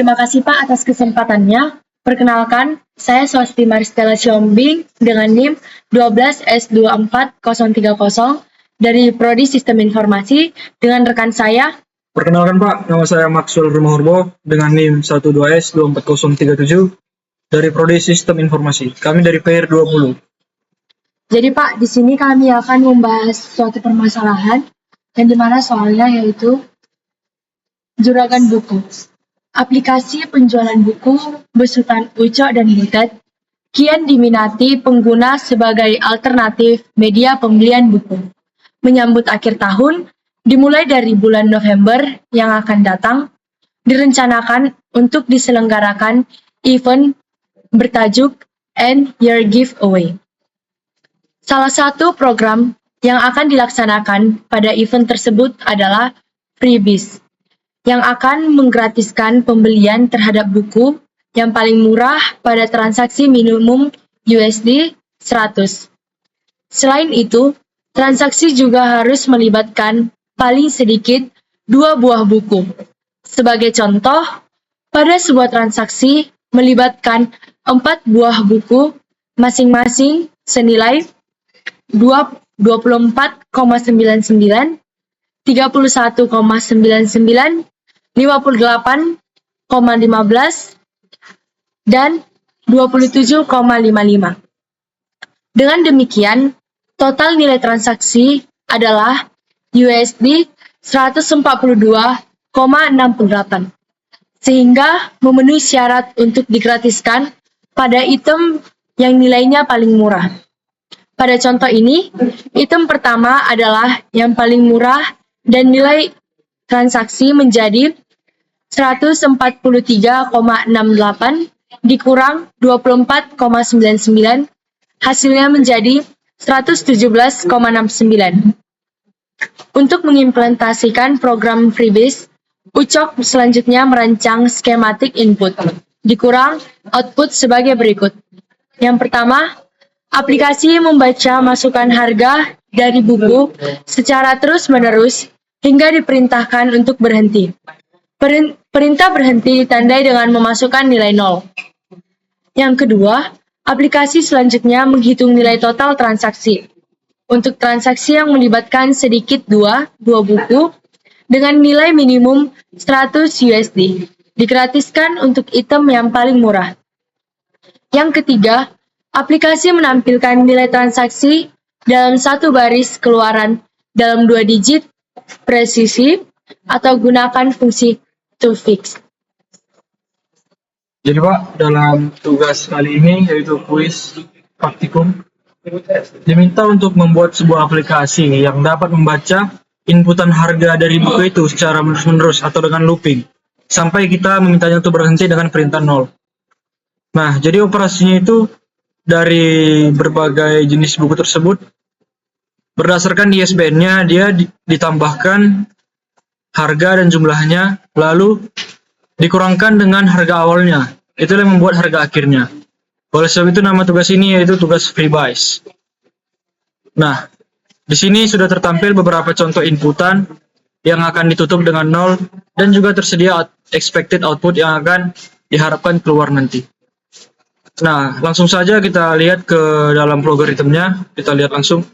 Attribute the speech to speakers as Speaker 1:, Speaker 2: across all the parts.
Speaker 1: Terima kasih Pak atas kesempatannya. Perkenalkan, saya Swasti Maristella Siombing dengan NIM 12S24030 dari Prodi Sistem Informasi dengan rekan saya.
Speaker 2: Perkenalkan Pak, nama saya Maxwell Rumahurbo dengan NIM 12S24037 dari Prodi Sistem Informasi. Kami dari PR 20.
Speaker 1: Jadi Pak, di sini kami akan membahas suatu permasalahan yang dimana soalnya yaitu juragan buku. Aplikasi penjualan buku besutan Ucok dan Butet kian diminati pengguna sebagai alternatif media pembelian buku. Menyambut akhir tahun, dimulai dari bulan November yang akan datang, direncanakan untuk diselenggarakan event bertajuk End Year Giveaway. Salah satu program yang akan dilaksanakan pada event tersebut adalah Freebies, yang akan menggratiskan pembelian terhadap buku yang paling murah pada transaksi minimum USD 100. Selain itu, transaksi juga harus melibatkan paling sedikit 2 buah buku. Sebagai contoh, pada sebuah transaksi melibatkan 4 buah buku masing-masing senilai 24,99, 31,99, 58,15, dan 27,55. Dengan demikian, total nilai transaksi adalah USD 142,68, sehingga memenuhi syarat untuk digratiskan pada item yang nilainya paling murah. Pada contoh ini, item pertama adalah yang paling murah dan nilai transaksi menjadi 143,68 dikurang 24,99, hasilnya menjadi 117,69. Untuk mengimplementasikan program Freebies, Ucok selanjutnya merancang skematik input dikurang output sebagai berikut. Yang pertama, aplikasi membaca masukan harga dari buku secara terus-menerus hingga diperintahkan untuk berhenti. Perintah berhenti ditandai dengan memasukkan nilai 0. Yang kedua, aplikasi selanjutnya menghitung nilai total transaksi. Untuk transaksi yang melibatkan sedikit 2 buku dengan nilai minimum 100 USD, digratiskan untuk item yang paling murah. Yang ketiga, aplikasi menampilkan nilai transaksi dalam satu baris keluaran dalam 2 digit presisi atau gunakan fungsi toFix.
Speaker 2: Jadi Pak, dalam tugas kali ini yaitu kuis praktikum, diminta untuk membuat sebuah aplikasi yang dapat membaca inputan harga dari buku itu secara menerus-menerus atau dengan looping, sampai kita memintanya untuk berhenti dengan perintah 0. Nah, jadi operasinya itu dari berbagai jenis buku tersebut, berdasarkan ISBN-nya, dia ditambahkan harga dan jumlahnya, lalu dikurangkan dengan harga awalnya. Itulah yang membuat harga akhirnya. Oleh sebab itu nama tugas ini yaitu tugas Freebies. Nah, di sini sudah tertampil beberapa contoh inputan yang akan ditutup dengan 0 dan juga tersedia expected output yang akan diharapkan keluar nanti. Nah, langsung saja kita lihat ke dalam logaritmnya. Kita lihat langsung.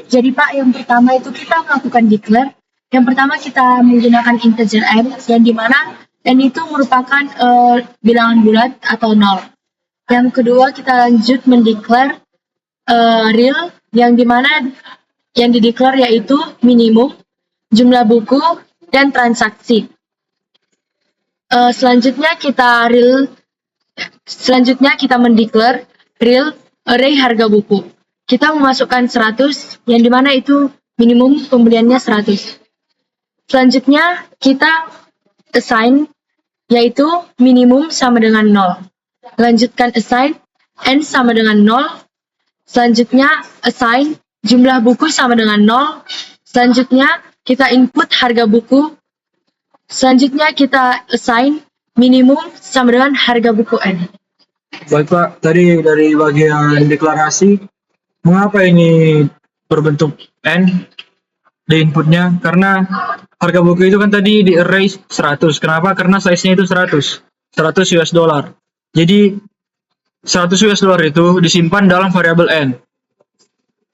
Speaker 1: Jadi Pak, yang pertama itu kita melakukan declare. Yang pertama kita menggunakan integer n, yang dimana n itu merupakan bilangan bulat atau 0. Yang kedua kita lanjut mendeclare real, yang dimana yang dideclare yaitu minimum, jumlah buku, dan transaksi. Selanjutnya kita mendeclare real array harga buku. Kita memasukkan 100, yang dimana itu minimum pembeliannya 100. Selanjutnya kita assign, yaitu minimum sama dengan 0. Lanjutkan assign n sama dengan 0. Selanjutnya assign jumlah buku sama dengan 0. Selanjutnya kita input harga buku. Selanjutnya kita assign minimum sama dengan harga buku N.
Speaker 2: Baik Pak, tadi dari bagian deklarasi, mengapa ini berbentuk N? di inputnya, karena harga buku itu kan tadi di array 100. Kenapa? Karena size-nya itu 100 US dollar. Jadi 100 US dollar itu disimpan dalam variabel n.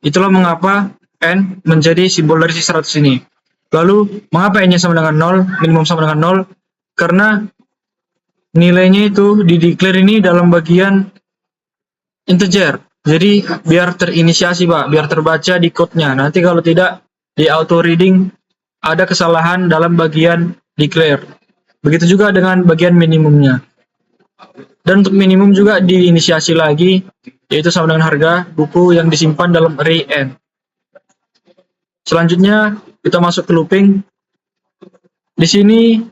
Speaker 2: Itulah mengapa n menjadi simbol dari si 100 ini. Lalu mengapa n-nya sama dengan 0, minimum sama dengan 0? Karena nilainya itu di-declare ini dalam bagian integer. Jadi biar terinisiasi Pak, biar terbaca di code-nya. Nanti kalau tidak di auto reading ada kesalahan dalam bagian declare. Begitu juga dengan bagian minimumnya. Dan untuk minimum juga diinisiasi lagi, yaitu sama dengan harga buku yang disimpan dalam array n. Selanjutnya kita masuk ke looping. Di sini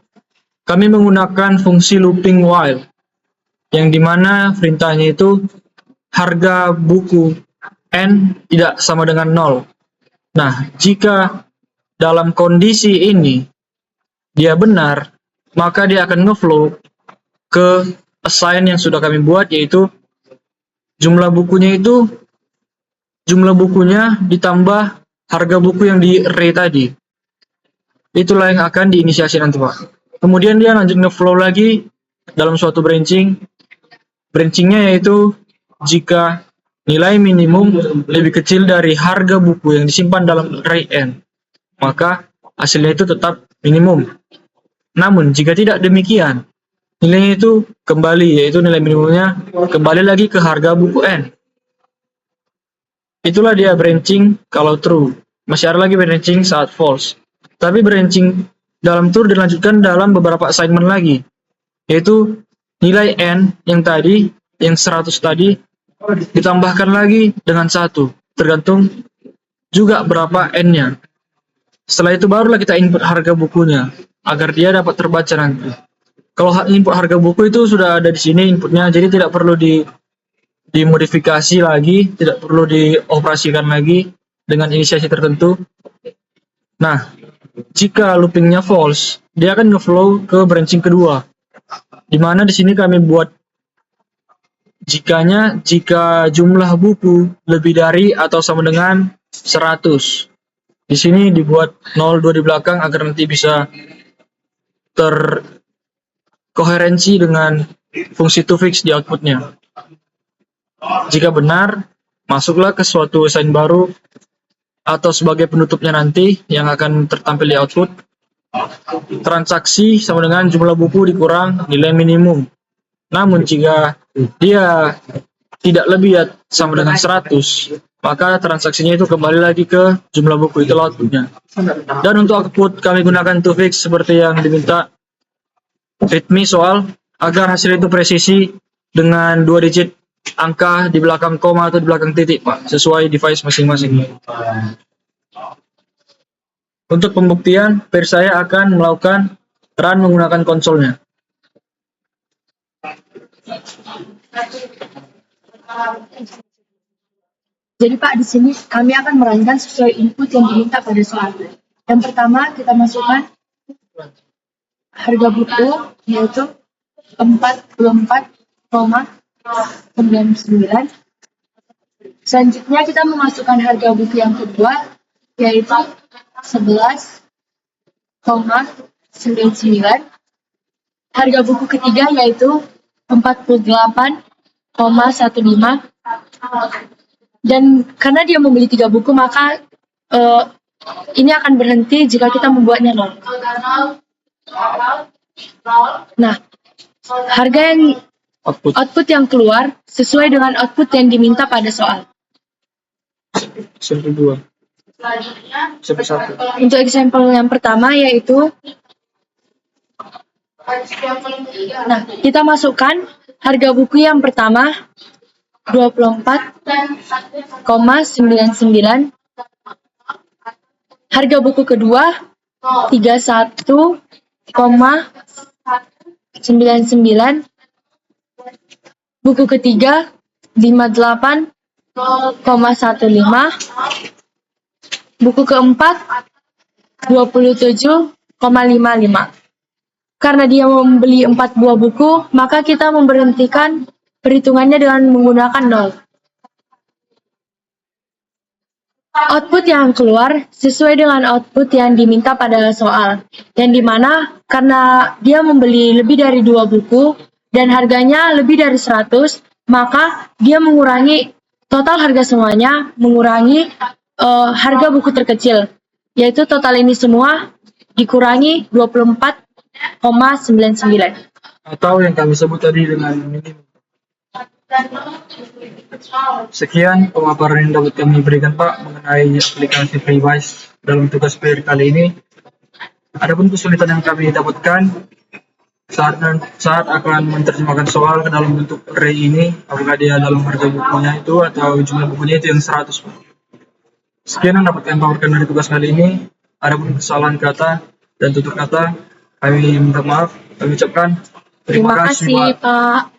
Speaker 2: kami menggunakan fungsi looping while, yang dimana perintahnya itu harga buku n tidak sama dengan 0. Nah, jika dalam kondisi ini dia benar, maka dia akan ngeflow ke assign yang sudah kami buat, yaitu jumlah bukunya ditambah harga buku yang di array tadi. Itulah yang akan diinisiasi nanti Pak. Kemudian dia lanjut ngeflow lagi dalam suatu branching. Branchingnya yaitu jika nilai minimum lebih kecil dari harga buku yang disimpan dalam array n, maka hasilnya itu tetap minimum. Namun jika tidak demikian, nilainya itu kembali, yaitu nilai minimumnya kembali lagi ke harga buku n. Itulah dia branching kalau true. Masih ada lagi branching saat false. Tapi branching dalam true dilanjutkan dalam beberapa assignment lagi, yaitu nilai n yang tadi, yang 100 tadi, ditambahkan lagi dengan 1, tergantung juga berapa n-nya. Setelah itu barulah kita input harga bukunya, agar dia dapat terbaca nanti. Kalau input harga buku itu sudah ada di sini inputnya, jadi tidak perlu dimodifikasi lagi, tidak perlu dioperasikan lagi dengan inisiasi tertentu. Nah, jika loopingnya false, dia akan ngeflow ke branching kedua, di mana di sini kami buat jika jumlah buku lebih dari atau sama dengan 100. Di sini dibuat 02 di belakang agar nanti bisa terkoherensi dengan fungsi toFix di outputnya. Jika benar, masuklah ke suatu assign baru atau sebagai penutupnya nanti yang akan tertampil di output. Transaksi sama dengan jumlah buku dikurang nilai minimum. Namun jika dia tidak lebih sama dengan 100, maka transaksinya itu kembali lagi ke jumlah buku, itu outputnya. Dan untuk output kami gunakan toFix seperti yang diminta readme soal, agar hasil itu presisi dengan 2 digit angka di belakang koma atau di belakang titik Pak, sesuai device masing-masing. Untuk pembuktian, saya akan melakukan run menggunakan konsolnya.
Speaker 1: Jadi Pak, di sini kami akan merunkan sesuai input yang diminta pada soal. Yang pertama kita masukkan harga buku, yaitu 44,99. Selanjutnya kita memasukkan harga buku yang kedua, yaitu 11,99. Harga buku ketiga yaitu 48,15. Dan karena dia membeli 3 buku, maka ini akan berhenti jika kita membuatnya 0. Nah, harga yang output yang keluar sesuai dengan output yang diminta pada soal.
Speaker 2: Sampel 2. Sampel 1.
Speaker 1: Untuk example yang pertama yaitu, nah, kita masukkan harga buku yang pertama 24,99. Harga buku kedua 31,99. Buku ketiga 58,15. Buku keempat 27,55. Karena dia membeli 4 buah buku, maka kita memberhentikan perhitungannya dengan menggunakan 0. Output yang keluar sesuai dengan output yang diminta pada soal, yang dimana karena dia membeli lebih dari 2 buku dan harganya lebih dari 100, maka dia mengurangi total harga semuanya, mengurangi harga buku terkecil, yaitu total ini semua dikurangi 24,99.
Speaker 2: atau yang kami sebut tadi dengan minimum. Sekian pemaparan yang dapat kami berikan Pak mengenai aplikasi Freewise dalam tugas PR kali ini. Adapun kesulitan yang kami dapatkan saat akan menerjemahkan soal ke dalam bentuk array ini, apakah dia dalam harga bukunya itu atau jumlah bukunya itu yang 100 Pak. Sekian yang dapat kami paparkan dari tugas kali ini. Adapun kesalahan kata dan tutur kata, kami minta maaf. Kami ucapkan
Speaker 1: Terima kasih, Pak.